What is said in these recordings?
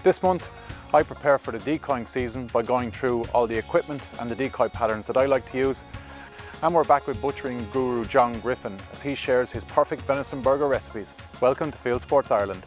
This month, I prepare for the decoying season by going through all the equipment and the decoy patterns that I like to use. And we're back with butchering guru John Griffin as he shares his perfect venison burger recipes. Welcome to Fieldsports Ireland.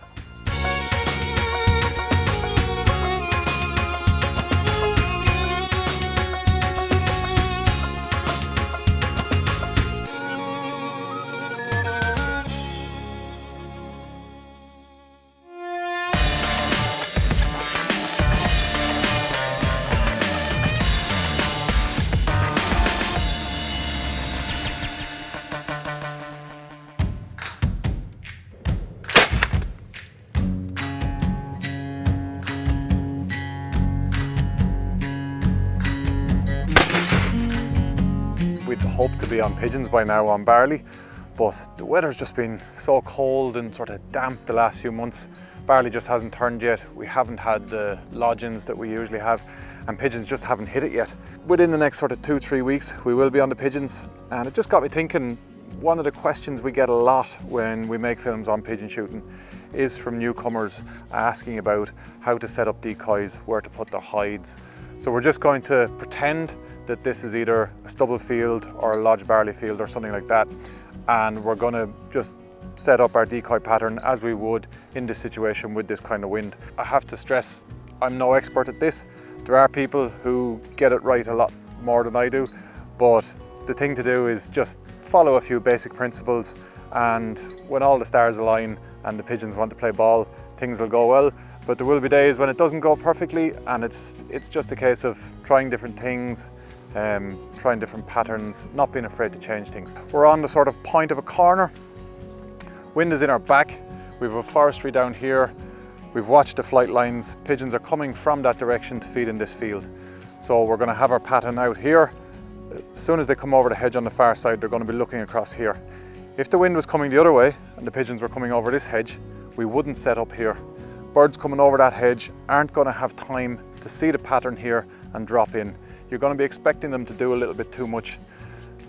We'd hoped to be on pigeons by now on barley, but the weather's just been so cold and sort of damp the last few months. Barley just hasn't turned yet. We haven't had the lodgings that we usually have, and pigeons just haven't hit it yet. Within the next sort of 2-3 weeks, we will be on the pigeons, and it just got me thinking, one of the questions we get a lot when we make films on pigeon shooting is from newcomers asking about how to set up decoys, where to put their hides. So we're just going to pretend that this is either a stubble field or a lodge barley field or something like that, and we're going to just set up our decoy pattern as we would in this situation with this kind of wind. I have to stress, I'm no expert at this. There are people who get it right a lot more than I do, but the thing to do is just follow a few basic principles, and when all the stars align and the pigeons want to play ball, things will go well. But there will be days when it doesn't go perfectly, and it's just a case of trying different things, trying different patterns, not being afraid to change things. We're on the sort of point of a corner. Wind is in our back. We have a forestry down here. We've watched the flight lines. Pigeons are coming from that direction to feed in this field. So we're going to have our pattern out here. As soon as they come over the hedge on the far side, they're going to be looking across here. If the wind was coming the other way and the pigeons were coming over this hedge, we wouldn't set up here. Birds coming over that hedge aren't going to have time to see the pattern here and drop in. You're going to be expecting them to do a little bit too much.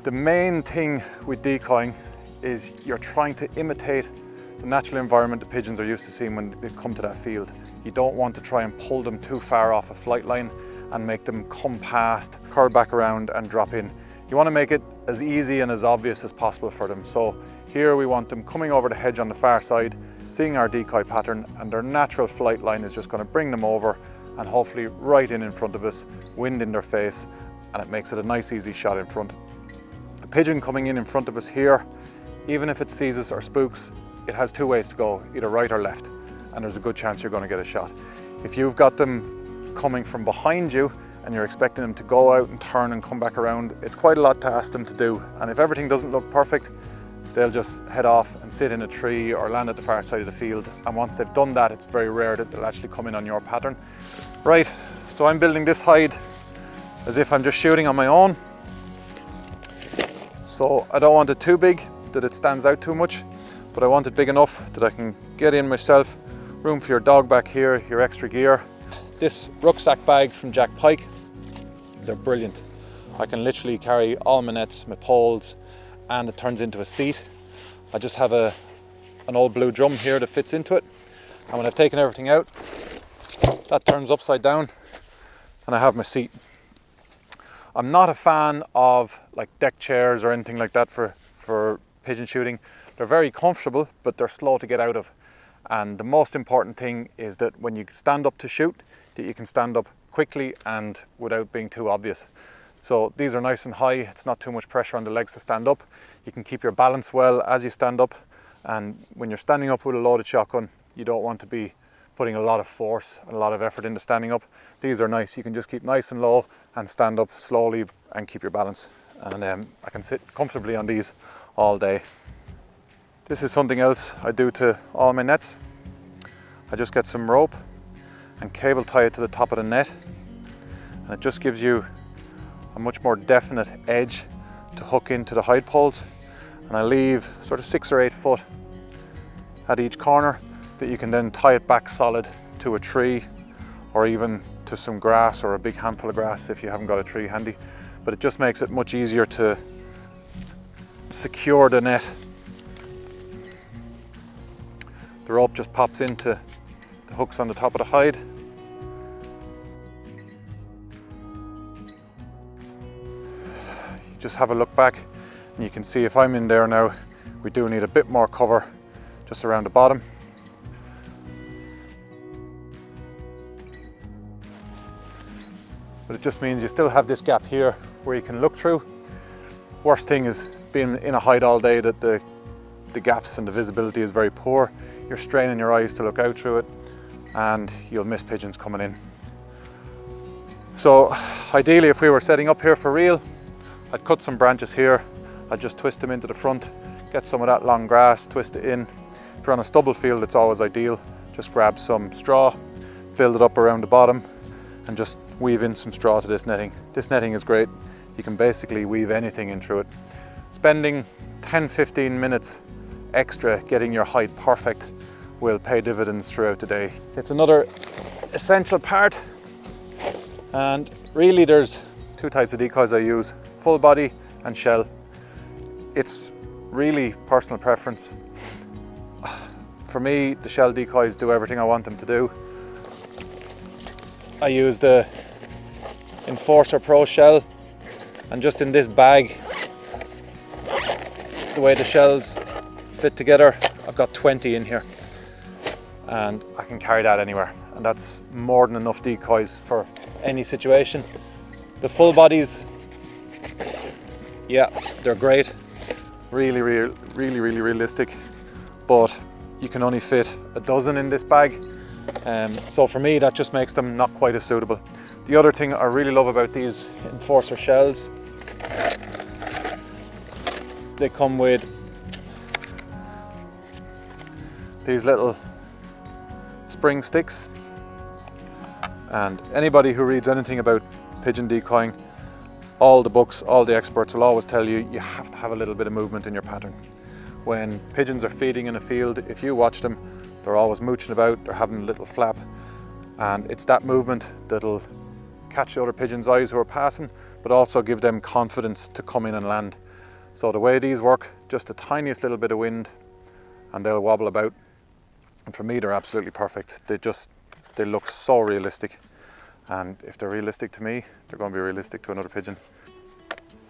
The main thing with decoying is you're trying to imitate the natural environment the pigeons are used to seeing when they come to that field. You don't want to try and pull them too far off a flight line and make them come past, curl back around and drop in. You want to make it as easy and as obvious as possible for them. So here we want them coming over the hedge on the far side, seeing our decoy pattern, and their natural flight line is just going to bring them over and hopefully right in front of us, wind in their face, and it makes it a nice easy shot in front. A pigeon coming in front of us here, even if it sees us or spooks, it has two ways to go, either right or left, and there's a good chance you're going to get a shot. If you've got them coming from behind you and you're expecting them to go out and turn and come back around, it's quite a lot to ask them to do, and if everything doesn't look perfect, they'll just head off and sit in a tree or land at the far side of the field. And once they've done that, it's very rare that they'll actually come in on your pattern. Right, so I'm building this hide as if I'm just shooting on my own. So I don't want it too big that it stands out too much, but I want it big enough that I can get in myself. Room for your dog back here, your extra gear. This rucksack bag from Jack Pike, they're brilliant. I can literally carry all my nets, my poles, and it turns into a seat. I just have an old blue drum here that fits into it, and when I've taken everything out, that turns upside down and I have my seat. I'm not a fan of like deck chairs or anything like that for pigeon shooting. They're very comfortable, but they're slow to get out of. And the most important thing is that when you stand up to shoot, that you can stand up quickly and without being too obvious. So these are nice and high, it's not too much pressure on the legs to stand up. You can keep your balance well as you stand up, and when you're standing up with a loaded shotgun, you don't want to be putting a lot of force and a lot of effort into standing up. These are nice, you can just keep nice and low and stand up slowly and keep your balance. And I can sit comfortably on these all day. This is something else I do to all my nets. I just get some rope and cable tie it to the top of the net, and it just gives you a much more definite edge to hook into the hide poles. And I leave sort of 6 or 8 foot at each corner that you can then tie it back solid to a tree or even to some grass or a big handful of grass if you haven't got a tree handy. But it just makes it much easier to secure the net. The rope just pops into the hooks on the top of the hide, just have a look back and you can see if I'm in there now, we do need a bit more cover just around the bottom. But it just means you still have this gap here where you can look through. Worst thing is being in a hide all day that the gaps and the visibility is very poor. You're straining your eyes to look out through it and you'll miss pigeons coming in. So ideally, if we were setting up here for real, I'd cut some branches here, I'd just twist them into the front, get some of that long grass, twist it in. If you're on a stubble field, it's always ideal. Just grab some straw, build it up around the bottom and just weave in some straw to this netting. This netting is great. You can basically weave anything in through it. Spending 10-15 minutes extra getting your hide perfect will pay dividends throughout the day. It's another essential part, and really there's two types of decoys I use, full body and shell. It's really personal preference. For me, the shell decoys do everything I want them to do. I use the Enforcer Pro shell, and just in this bag, the way the shells fit together, I've got 20 in here and I can carry that anywhere, and that's more than enough decoys for any situation. The full bodies, yeah, they're great, really realistic, but you can only fit a dozen in this bag, so for me that just makes them not quite as suitable. The other thing I really love about these Enforcer shells, they come with these little spring sticks, and anybody who reads anything about pigeon decoying, all the books, all the experts will always tell you, you have to have a little bit of movement in your pattern. When pigeons are feeding in a field, if you watch them, they're always mooching about, they're having a little flap, and it's that movement that'll catch the other pigeons' eyes who are passing, but also give them confidence to come in and land. So the way these work, just the tiniest little bit of wind and they'll wobble about. And for me, they're absolutely perfect. They look so realistic. And if they're realistic to me, they're going to be realistic to another pigeon.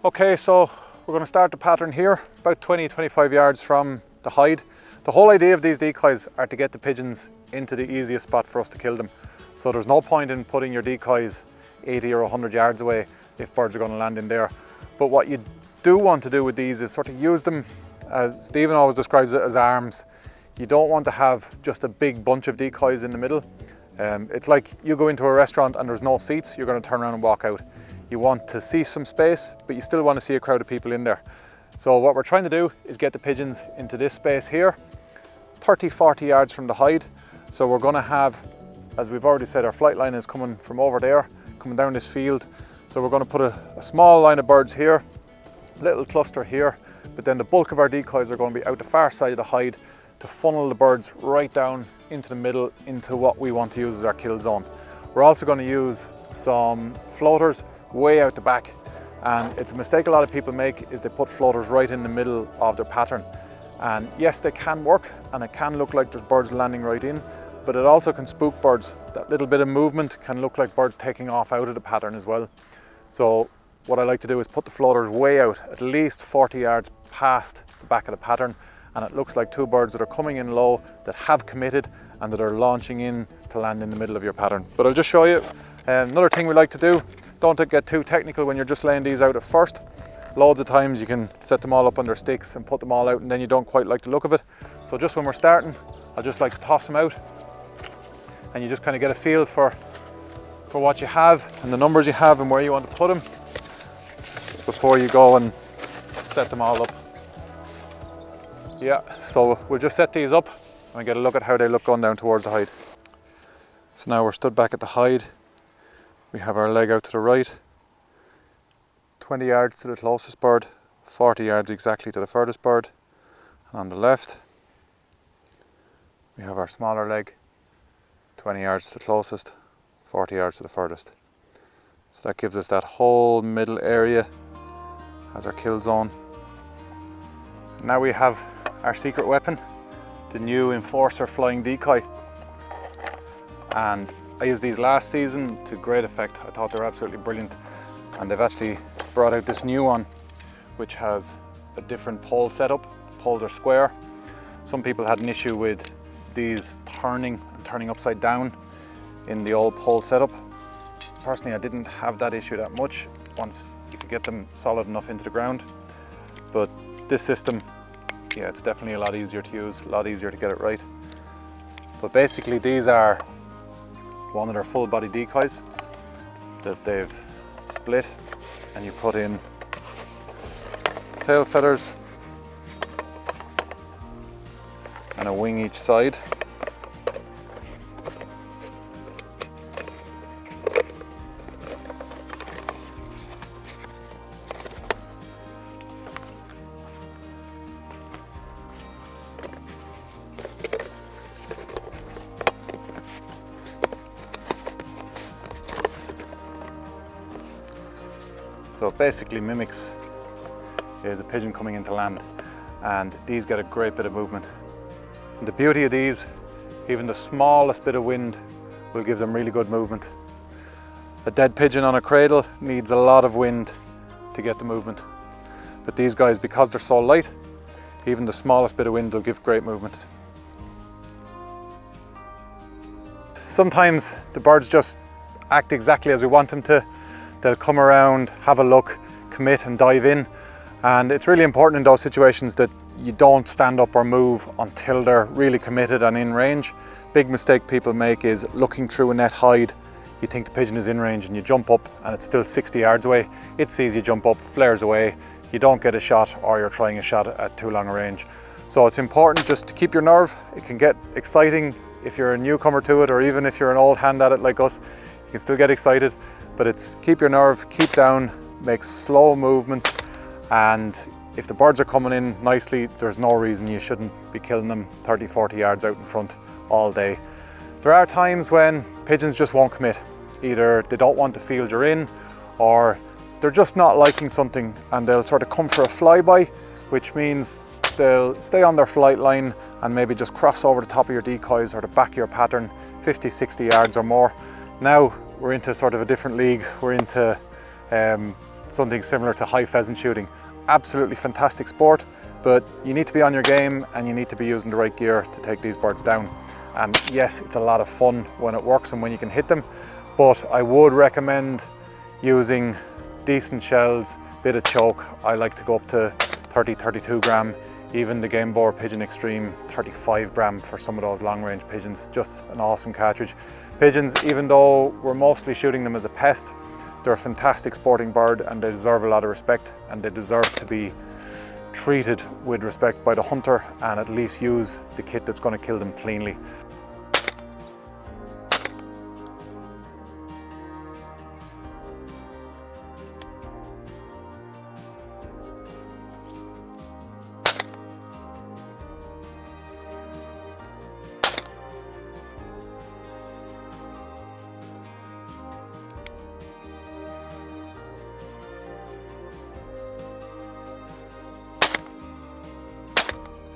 Okay, so we're going to start the pattern here, about 20-25 yards from the hide. The whole idea of these decoys are to get the pigeons into the easiest spot for us to kill them. So there's no point in putting your decoys 80 or 100 yards away if birds are going to land in there. But what you do want to do with these is sort of use them, as Stephen always describes it, as arms. You don't want to have just a big bunch of decoys in the middle. It's like you go into a restaurant and there's no seats, you're going to turn around and walk out. You want to see some space, but you still want to see a crowd of people in there. So what we're trying to do is get the pigeons into this space here, 30-40 yards from the hide. So we're going to have, as we've already said, our flight line is coming from over there, coming down this field. So we're going to put a small line of birds here, a little cluster here, but then the bulk of our decoys are going to be out the far side of the hide to funnel the birds right down into the middle, into what we want to use as our kill zone. We're also going to use some floaters way out the back, and it's a mistake a lot of people make, is they put floaters right in the middle of their pattern. And yes, they can work and it can look like there's birds landing right in, but it also can spook birds. That little bit of movement can look like birds taking off out of the pattern as well. So what I like to do is put the floaters way out, at least 40 yards past the back of the pattern, and it looks like two birds that are coming in low, that have committed and that are launching in to land in the middle of your pattern. But I'll just show you another thing we like to do. Don't get too technical when you're just laying these out at first. Loads of times you can set them all up on their sticks and put them all out, and then you don't quite like the look of it. So just when we're starting, I just like to toss them out, and you just kind of get a feel for what you have and the numbers you have and where you want to put them before you go and set them all up. Yeah, so we'll just set these up and get a look at how they look going down towards the hide. So now we're stood back at the hide. We have our leg out to the right, 20 yards to the closest bird, 40 yards exactly to the furthest bird. And on the left, we have our smaller leg, 20 yards to the closest, 40 yards to the furthest. So that gives us that whole middle area as our kill zone. Now we have our secret weapon, the new Enforcer flying decoy. And I used these last season to great effect. I thought they were absolutely brilliant. And they've actually brought out this new one, which has a different pole setup. Poles are square. Some people had an issue with these turning upside down in the old pole setup. Personally, I didn't have that issue that much once you could get them solid enough into the ground. But this system, yeah, it's definitely a lot easier to use, a lot easier to get it right. But basically these are one of their full body decoys that they've split, and you put in tail feathers and a wing each side. So it basically mimics is a pigeon coming into land, and these get a great bit of movement. And the beauty of these, even the smallest bit of wind will give them really good movement. A dead pigeon on a cradle needs a lot of wind to get the movement. But these guys, because they're so light, even the smallest bit of wind will give great movement. Sometimes the birds just act exactly as we want them to. They'll come around, have a look, commit and dive in. And it's really important in those situations that you don't stand up or move until they're really committed and in range. Big mistake people make is looking through a net hide. You think the pigeon is in range and you jump up and it's still 60 yards away. It sees you jump up, flares away. You don't get a shot, or you're trying a shot at too long a range. So it's important just to keep your nerve. It can get exciting if you're a newcomer to it, or even if you're an old hand at it like us, you can still get excited. But it's keep your nerve, keep down, make slow movements, and if the birds are coming in nicely, there's no reason you shouldn't be killing them 30, 40 yards out in front all day. There are times when pigeons just won't commit. Either they don't want the field you're in, or they're just not liking something, and they'll sort of come for a flyby, which means they'll stay on their flight line and maybe just cross over the top of your decoys or the back of your pattern 50, 60 yards or more. Now we're into sort of a different league. We're into something similar to high pheasant shooting. Absolutely fantastic sport, but you need to be on your game and you need to be using the right gear to take these birds down. And yes, it's a lot of fun when it works and when you can hit them, but I would recommend using decent shells, bit of choke. I like to go up to 30, 32 gram. Even the Game Boar Pigeon Extreme, 35 gram for some of those long range pigeons. Just an awesome cartridge. Pigeons, even though we're mostly shooting them as a pest, they're a fantastic sporting bird and they deserve a lot of respect, and they deserve to be treated with respect by the hunter and at least use the kit that's going to kill them cleanly.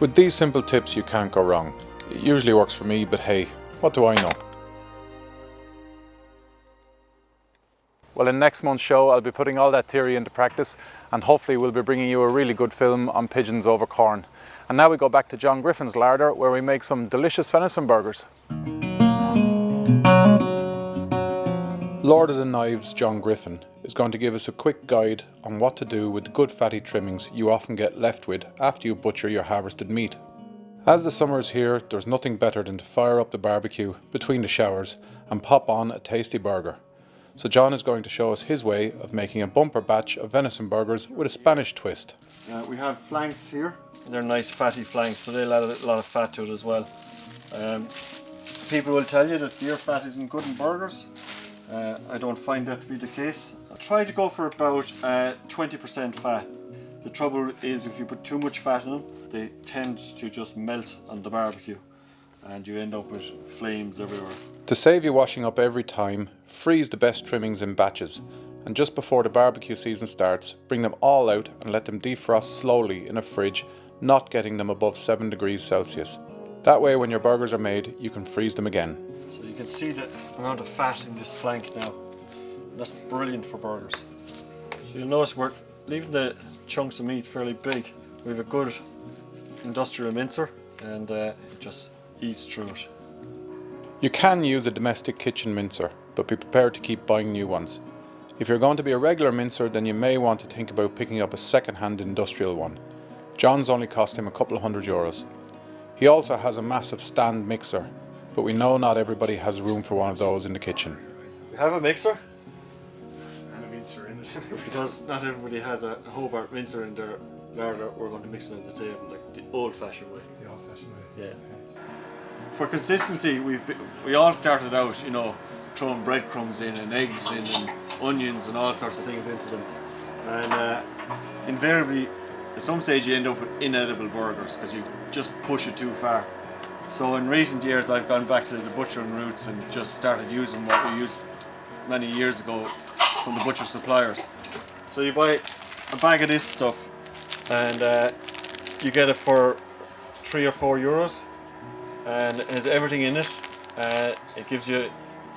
With these simple tips you can't go wrong. It usually works for me, but hey, what do I know? Well, in next month's show I'll be putting all that theory into practice, and hopefully we'll be bringing you a really good film on pigeons over corn. And now we go back to John Griffin's larder where we make some delicious venison burgers. Lord of the Knives John Griffin is going to give us a quick guide on what to do with the good fatty trimmings you often get left with after you butcher your harvested meat. As the summer is here, there's nothing better than to fire up the barbecue between the showers and pop on a tasty burger. So John is going to show us his way of making a bumper batch of venison burgers with a Spanish twist. We have flanks here. They're nice fatty flanks, so they'll add a lot of fat to it as well. People will tell you that deer fat isn't good in burgers. I don't find that to be the case. I try to go for about 20% fat. The trouble is if you put too much fat in them, they tend to just melt on the barbecue and you end up with flames everywhere. To save you washing up every time, freeze the best trimmings in batches, and just before the barbecue season starts, bring them all out and let them defrost slowly in a fridge, not getting them above 7 degrees Celsius. That way when your burgers are made, you can freeze them again. So you can see the amount of fat in this flank now. And that's brilliant for burgers. So you'll notice we're leaving the chunks of meat fairly big. We have a good industrial mincer, and it just eats through it. You can use a domestic kitchen mincer, but be prepared to keep buying new ones. If you're going to be a regular mincer, then you may want to think about picking up a second-hand industrial one. John's only cost him a couple of €100. He also has a massive stand mixer, but we know not everybody has room for one of those in the kitchen. We have a mixer, And a mincer in it. because not everybody has a Hobart mincer in their larder. We're going to mix it on the table like the old-fashioned way. The old-fashioned way. Yeah. For consistency, we all started out, you know, throwing breadcrumbs in and eggs in and onions and all sorts of things into them, and invariably at some stage you end up with inedible burgers because you just push it too far. So in recent years I've gone back to the butchering roots and just started using what we used many years ago from the butcher suppliers. So you buy a bag of this stuff and you get it for €3 or €4, and it has everything in it. It gives you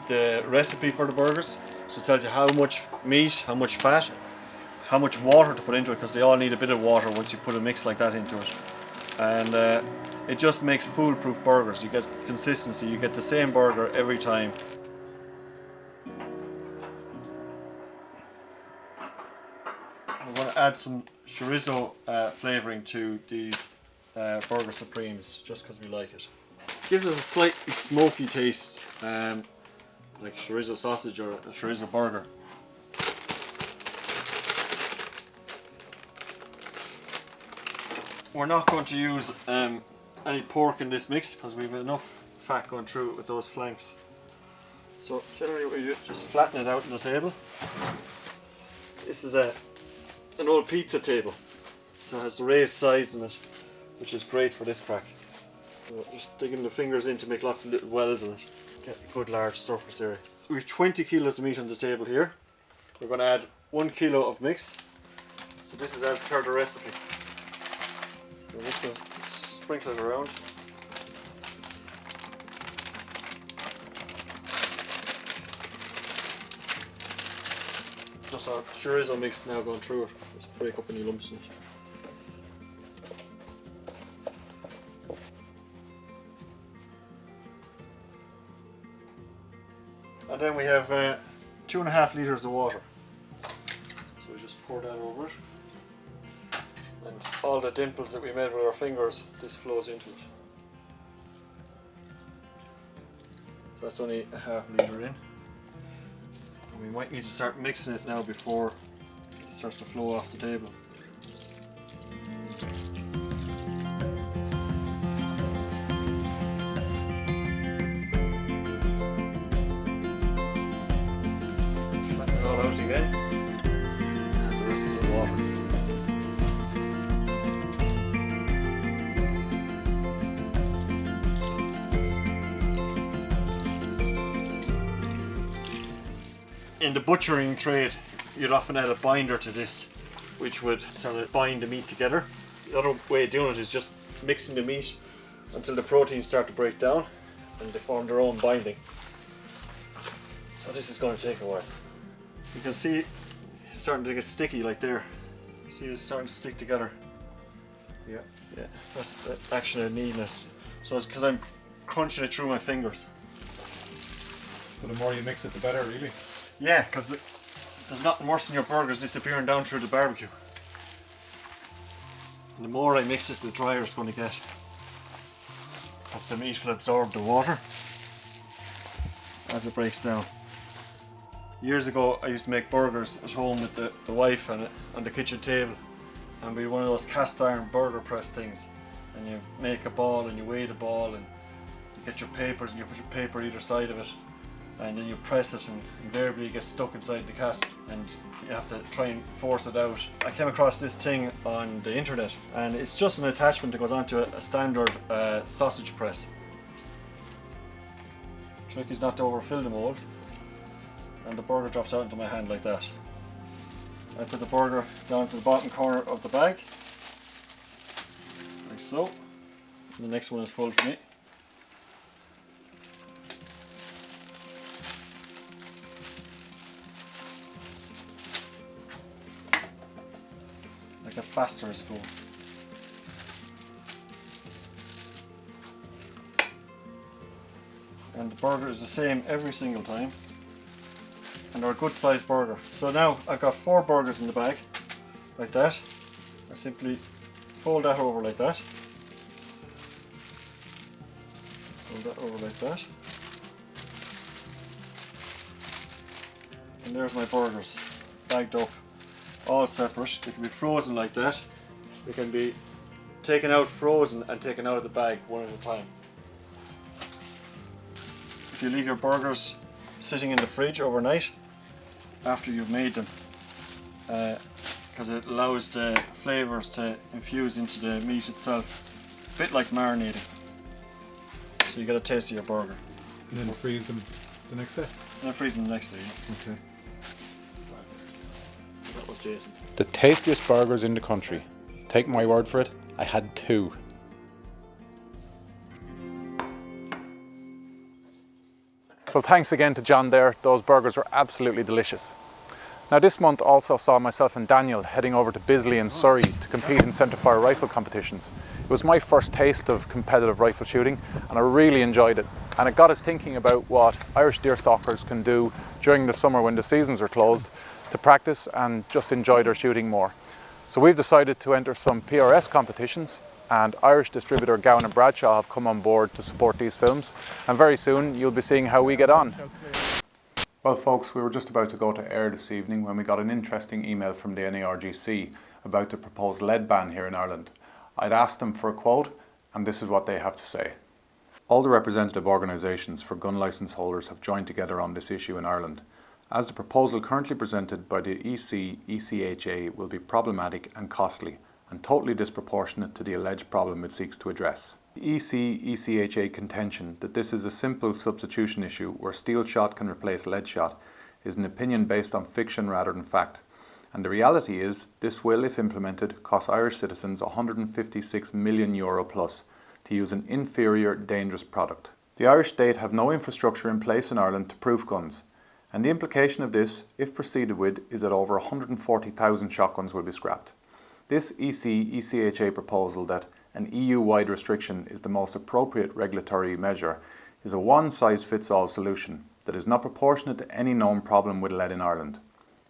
the recipe for the burgers, so it tells you how much meat, how much fat, how much water to put into it, because they all need a bit of water once you put a mix like that into it. And it just makes foolproof burgers. You get consistency, you get the same burger every time. I'm going to add some chorizo flavouring to these burger supremes, just because we like it. Gives us a slightly smoky taste, like chorizo sausage or a chorizo burger. We're not going to use any pork in this mix because we have enough fat going through it with those flanks. So generally we just flatten it out on the table. This is an old pizza table, so it has the raised sides in it, which is great for this crack. So just digging the fingers in to make lots of little wells in it. Get a good large surface area. So we have 20 kilos of meat on the table here. We're going to add 1 kilo of mix. So this is as per the recipe. So we're just going to sprinkle it around. Just our chorizo mix now going through it. Just break up any lumps in it. And then we have 2.5 litres of water. So we just pour that over it. And all the dimples that we made with our fingers, this flows into it. So that's only a half litre in. And we might need to start mixing it now before it starts to flow off the table. Flatten it all out again. Add the rest of the water. In the butchering trade, you'd often add a binder to this, which would sort of bind the meat together. The other way of doing it is just mixing the meat until the proteins start to break down and they form their own binding. So this is going to take a while. You can see it's starting to get sticky like there. See, it's starting to stick together. Yeah. Yeah, that's the action of kneading it. So it's because I'm crunching it through my fingers. So the more you mix it, the better, really. Yeah, because there's nothing worse than your burgers disappearing down through the barbecue. And the more I mix it, the drier it's going to get. Because the meat will absorb the water as it breaks down. Years ago, I used to make burgers at home with the wife and on the kitchen table. And we had one of those cast iron burger press things. And you make a ball and you weigh the ball and you get your papers and you put your paper either side of it. And then you press it and invariably it gets stuck inside the cast and you have to try and force it out. I came across this thing on the internet and it's just an attachment that goes onto a standard sausage press. The trick is not to overfill the mould, and the burger drops out into my hand like that. I put the burger down to the bottom corner of the bag, like so, and the next one is full for me. make it faster, I suppose. And the burger is the same every single time, and they're a good sized burger. So now I've got 4 burgers in the bag, like that. I simply fold that over like that, fold that over like that, and there's my burgers, bagged up, all separate. They can be frozen like that, they can be taken out frozen and taken out of the bag one at a time. If you leave your burgers sitting in the fridge overnight after you've made them, because it allows the flavours to infuse into the meat itself, a bit like marinating. So you get a taste of your burger. And then freeze them the next day? And then freeze them the next day, yeah. Okay. That was Jason. The tastiest burgers in the country. Take my word for it, I had 2. Well, thanks again to John there. Those burgers were absolutely delicious. Now this month also saw myself and Daniel heading over to Bisley in Surrey to compete in centrefire rifle competitions. It was my first taste of competitive rifle shooting and I really enjoyed it. And it got us thinking about what Irish deerstalkers can do during the summer when the seasons are closed to practice and just enjoy their shooting more. So we've decided to enter some PRS competitions, and Irish distributor Gowan and Bradshaw have come on board to support these films, and very soon you'll be seeing how we get on. Well folks, we were just about to go to air this evening when we got an interesting email from the NARGC about the proposed lead ban here in Ireland. I'd asked them for a quote, and this is what they have to say. All the representative organisations for gun licence holders have joined together on this issue in Ireland, as the proposal currently presented by the ECHA will be problematic and costly, and totally disproportionate to the alleged problem it seeks to address. The ECHA contention that this is a simple substitution issue where steel shot can replace lead shot is an opinion based on fiction rather than fact, and the reality is this will, if implemented, cost Irish citizens €156 million plus to use an inferior, dangerous product. The Irish state have no infrastructure in place in Ireland to proof guns, and the implication of this, if proceeded with, is that over 140,000 shotguns will be scrapped. This ECHA proposal that an EU-wide restriction is the most appropriate regulatory measure is a one-size-fits-all solution that is not proportionate to any known problem with lead in Ireland.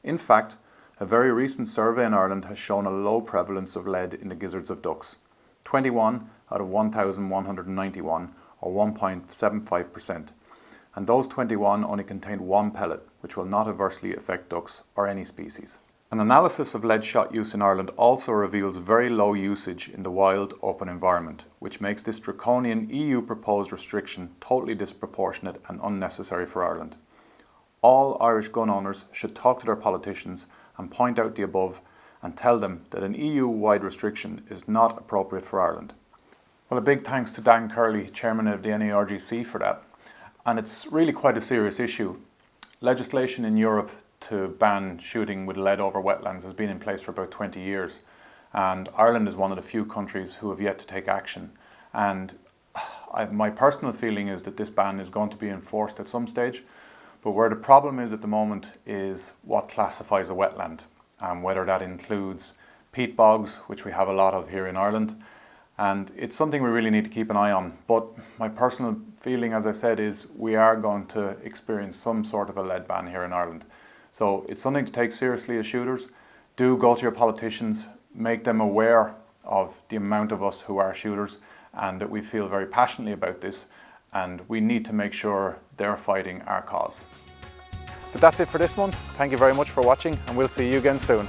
In fact, a very recent survey in Ireland has shown a low prevalence of lead in the gizzards of ducks, 21 out of 1,191 or 1.75%. And those 21 only contained 1 pellet, which will not adversely affect ducks or any species. An analysis of lead shot use in Ireland also reveals very low usage in the wild, open environment, which makes this draconian EU proposed restriction totally disproportionate and unnecessary for Ireland. All Irish gun owners should talk to their politicians and point out the above and tell them that an EU-wide restriction is not appropriate for Ireland. Well, a big thanks to Dan Curley, Chairman of the NARGC, for that. And it's really quite a serious issue. Legislation in Europe to ban shooting with lead over wetlands has been in place for about 20 years. And Ireland is one of the few countries who have yet to take action. And my personal feeling is that this ban is going to be enforced at some stage. But where the problem is at the moment is what classifies a wetland, and whether that includes peat bogs, which we have a lot of here in Ireland. And it's something we really need to keep an eye on. But my personal feeling, as I said, is we are going to experience some sort of a lead ban here in Ireland. So it's something to take seriously as shooters. Do go to your politicians, make them aware of the amount of us who are shooters and that we feel very passionately about this, and we need to make sure they're fighting our cause. But that's it for this month. Thank you very much for watching, and we'll see you again soon.